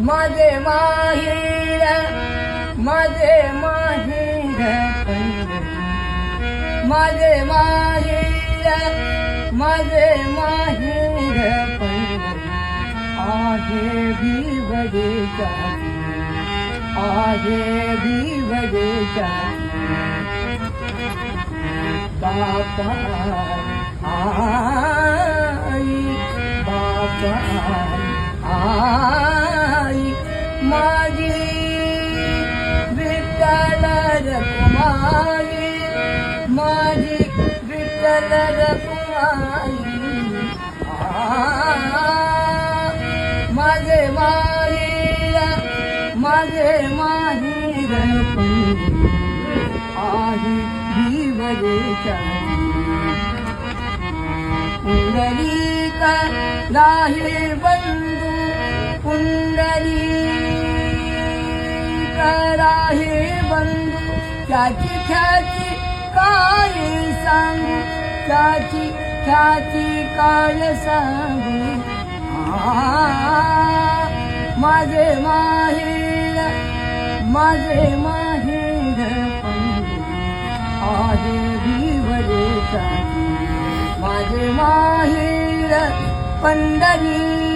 माझे माहेर माझे माहेर पंढरी माझे माहेर माझे माहेर पंढरी आहे भिवडेच्या आहे भिवडेच्या बापा आई बापा आई माझी विठ्ठल रखुमाई माझी विठ्ठल रखुमाई माझे माहेर माझे माहेर आहे भिवडेच्या पुंडलिक राहे बंधू पुंडलिक राहे बंधू त्याची ख्याती काय सांगू त्याची ख्याती काय सांगू माझे माहेर माझे माहेर आहे भिवडेच्या माझे माहेर पंढरी